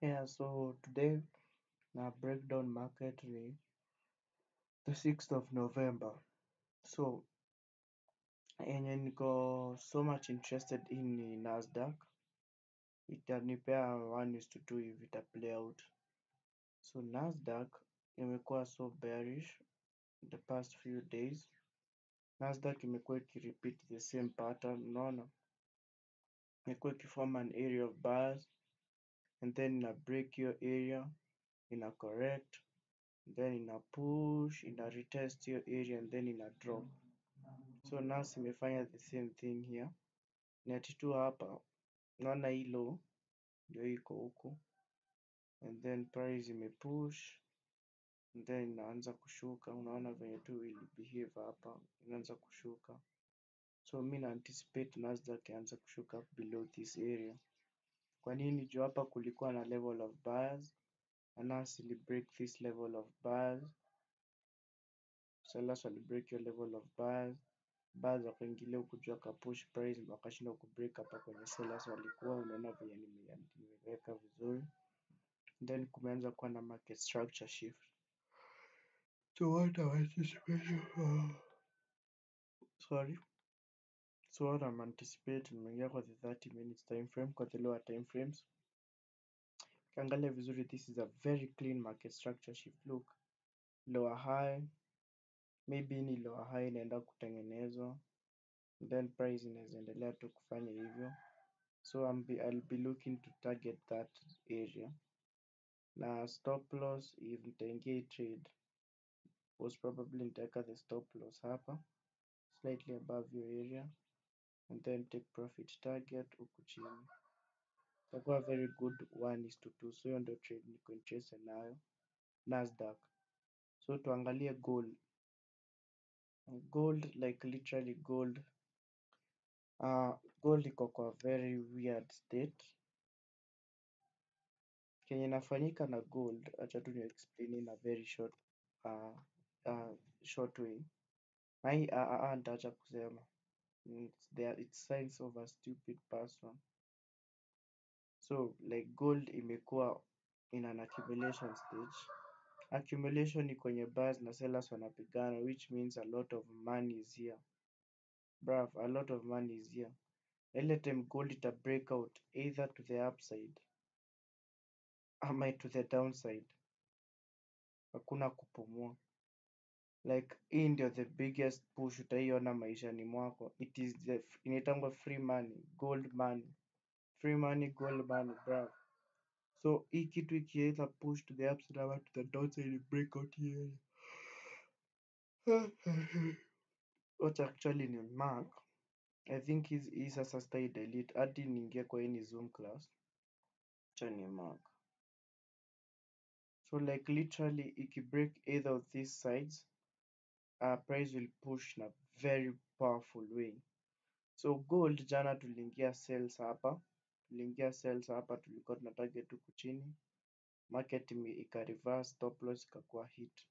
Yeah, so today na breakdown market ni the 6th of November. So yenye niko so much interested in ni Nasdaq. Itanipea 1:2 hivi ita play out. So Nasdaq imekuwa so bearish the past few days. Nasdaq imekuwa ikirepeat the same pattern, unaona? Imekuwa ikiform an area of buyers and then ina break hiyo area, ina correct, then ina push, ina retest hiyo area and then ina drop. So NAS imefanya the same thing here. Net tu hapa, unaona hii low ndio iko huku and then price imepush and then inaanza kushuka. Unaona venye tu ili behave hapa, inaanza kushuka. So mi na anticipate Nasdaq ianze kushuka below this area. Kwa nini? Juu hapa kulikuwa na level of buyers na NAS ili break this level of buyers. Sellers wali break your level of buyers. Buyers wakaingilia huku juu wakapush price wakashindwa kubreak hapa kwenye sellers walikuwa. Unaona venye nimeweka vizuri. Then kumeanza kuwa na market structure shift. So what am anticipating? Sorry. So what I'm anticipating, nimeingia kwa the 30 minutes time frame, kwa the lower time frames. Ukiangalia vizuri, this is a very clean market structure shift. Look, lower high, maybe ni lower high inaenda kutengenezwa, then price inaweza endelea tu kufanya hivyo. So I'll be looking to target that area. Na stop loss, if nitaingia hii trade, most probably nitaweka the stop loss hapa, slightly above your area, and then take profit target huku chini. Itakuwa very good 1:2. So hiyo ndio trade niko interested nayo. Nasdaq. So tuangalie gold. Gold, like literally gold. Gold iko kwa very weird state. Kenye inafanyika na gold, acha tu ni explain in a very short way. Na hii nitaacha kusema. It's signs of a stupid person. So like gold imekuwa in an accumulation stage. Accumulation ni kwenye buyers na sellers wanapigana, which means a lot of money is here. Bruv, a lot of money is here. Ile time gold ita break out either to the upside ama to the downside, hakuna kupumua. Like hii ndio the biggest push utaiona maishani mwako. It is inaitangwa free money, gold money. Free money, gold money, bruv. So hii kitu ikiweza push to the upside ama to the downside, break out here. What actually ni mark, I think hii sasa stai delete hadi niingie kwa hii Zoom class. Acha ni mark. So like literally ikibreak either of these sides, price will push in a very powerful way. So gold jana tuliingia sales hapa. Tulikuwa tuna target huku chini. Market ika reverse, stop loss ikakuwa hit.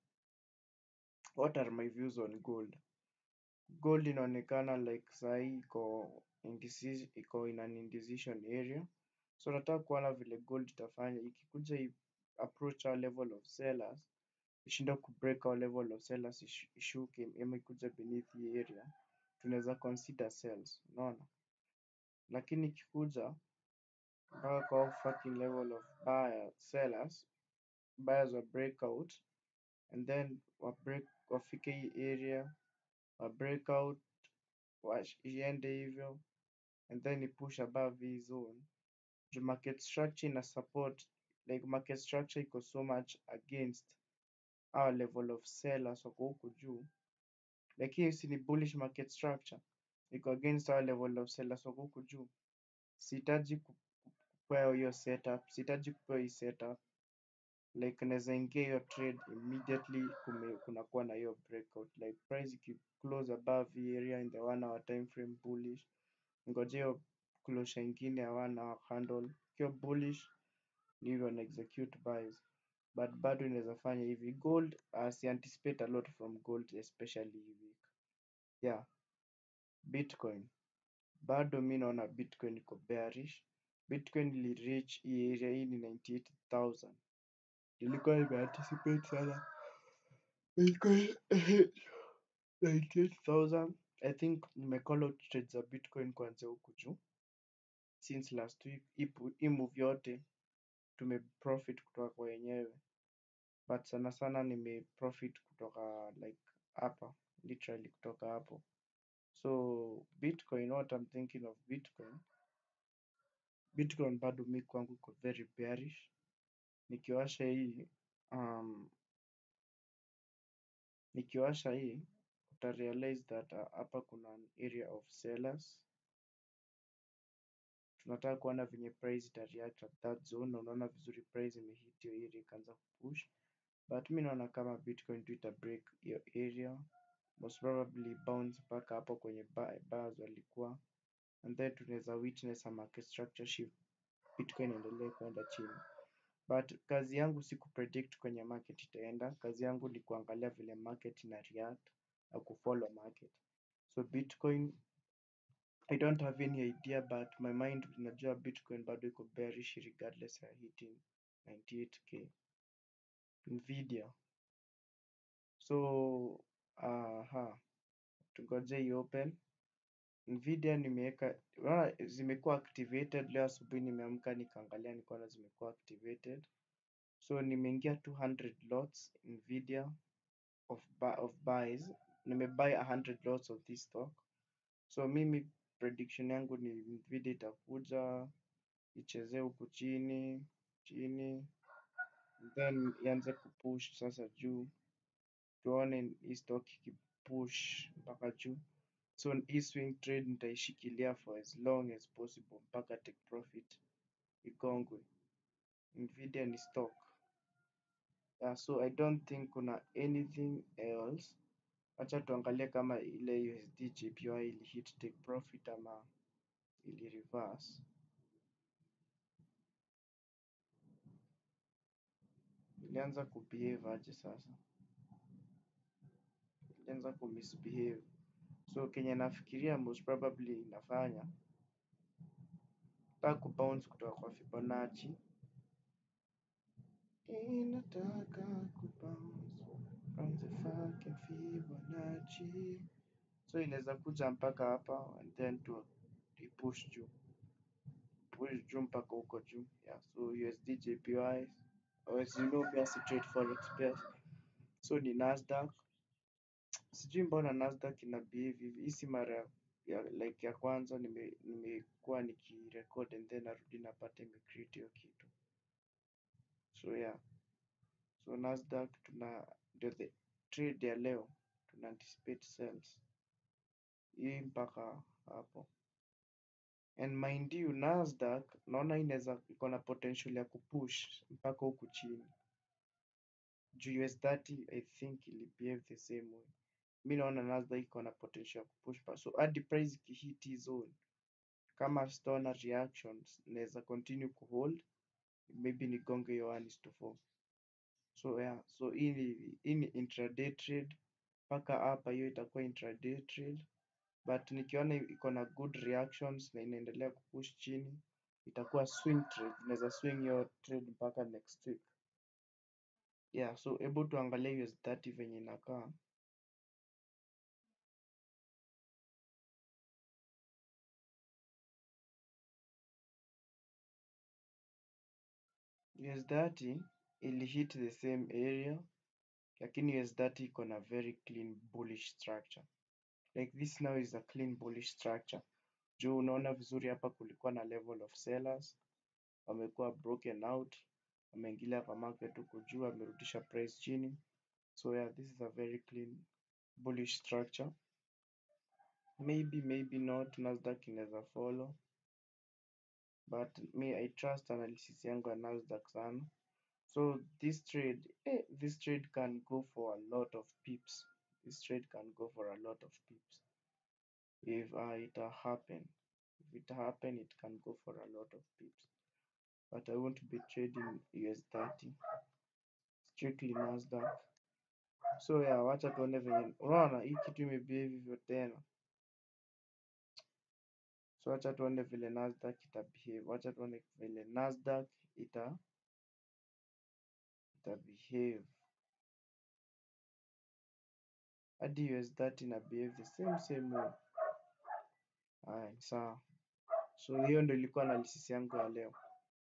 What are my views on gold? Gold inaonekana like sahi iko in an indecision area. So nataka kuona vile gold itafanya ikikuja approach our level of sellers, ishinde kubreak our level of sellers, ishuke ama ikuja beneath the area, tunaweza consider sells, unaona? Lakini ikikuja mpaka kwa fucking level of buyers wa break out and then wafike hii area wa break out iende hivyo and then ipush above hii zone. The market structure ina support, like market structure iko so much against our level of sellers wako huku juu. Like hii si ni bullish market structure, iko against our level of sellers wako huku juu. Sihitaji kupewa hiyo setup, like naweza ingia hiyo trade immediately kunakuwa na hiyo breakout, like price ikiclose above the area in the 1 hour time frame bullish, ngoja hiyo closure ingine ya 1 hour candle ikiwa bullish ni hivyo na execute buys. But bado inaweza fanya hivi. Gold, si anticipate a lot from gold especially hii week. Yeah. Bitcoin, bado mi naona Bitcoin iko bearish. Bitcoin ilireach hii area hii ni 98,000. Nilikuwa nimeanticipate sana Bitcoin 98,000. I think nimecall out trades za Bitcoin kuanzia huku juu since last week. Hii move yote tumeprofit kutoka kwa wenyewe, but sana sana nimeprofit kutoka like hapa, literally kutoka hapo. So Bitcoin, what I'm thinking of Bitcoin bado mi kwangu iko very bearish. Nikiwasha hii um, nikiwasha hii uta realize that hapa kuna an area of sellers. Tunataka kuona venye price ita react at that zone. Unaona vizuri price imehit hiyo area ikaanza kupush, but mi naona kama Bitcoin tu ita break hiyo area, most probably bounce mpaka hapo kwenye bars walikuwa, and then tunaweza witness a market structure shift, Bitcoin endelee kwenda chini. But kazi yangu si kupredict kwenye market itaenda. Kazi yangu ni kuangalia vile market ina react na kufollow market. So Bitcoin, I don't have any idea, but my mind najua Bitcoin bado iko bearish regardless ya hitting 98k. Nvidia, so tungoje i open. Nvidia nimeweka, unaona zimekuwa activated. Leo asubuhi nimeamka nikaangalia nikaona zimekuwa activated. So nimeingia 200 lots Nvidia of buys. Nimebuy 100 lots of this stock. So mimi prediction yangu ni Nvidia itakuja ichezee huku chini chini, then ianze kupush sasa juu, tuone hii stock ikipush mpaka juu. So hii swing trade nitaishikilia for as long as possible mpaka take profit igongwe. Nvidia ni stock. So I don't think kuna anything else. Acha tuangalie kama ile USD JPY ili hit take profit ama ili reverse. Ilianza kubehave aje sasa? Ilianza kumisbehave. So kenye nafikiria most probably inafanya nataka kubounce kutoka kwa Fibonacci. Inataka kubounce from the fucking Fibonacci. So inaweza kuja mpaka hapa and then to push juu. Push juu mpaka huko juu. Yeah, so USD JPY, as you know, me as a trade forex pairs. So ni Nasdaq. Sijui mbona Nasdaq ina behave hivi. Hii si mara ya kwanza nimekuwa nikirecord and then narudi napata imecreate hiyo kitu. So yeah. So Nasdaq ndio the trade ya leo tuna anticipate sells hii mpaka hapo. And mind you, Nasdaq naona inaweza iko na potential ya kupush mpaka huku chini. Juu US30 I think ili behave the same way. Mi naona Nasdaq iko na potential ya kupush pa. So hadi price ikihit hii zone, kama sitaona reactions, naweza continue kuhold, maybe nigonge hiyo 1:4. So yeah, so hii ni intraday trade mpaka hapa, hiyo itakuwa intraday trade. But nikiona iko na good reactions na inaendelea kupush chini, itakuwa swing trade. Naweza swing hiyo trade mpaka next week. Yeah, so hebu tuangalie US30 venye inakaa. US30 ili hit the same area, lakini US30 iko na very clean bullish structure. Like this now is a clean bullish structure. Juu unaona vizuri hapa kulikuwa na level of sellers, wamekuwa broken out, wameingilia kwa market huko juu, wamerudisha price chini. So yeah, this is a very clean bullish structure. Maybe not, Nasdaq inaweza follow, but me I trust analysis yangu ya Nasdaq sana. So this trade can go for a lot of pips. This trade can go for a lot of pips if it happen. If it happen, it can go for a lot of pips. But I won't be trading US30, strictly Nasdaq. So yeah, wacha tuone venye. Unaona hii kitu imebehave hivyo tena. So wacha tuone vile Nasdaq ita behave. Wacha tuone vile Nasdaq ita behave. Hadi US30 ina behave the same way. Haya, sawa. So hiyo ndio ilikuwa analysis yangu ya leo.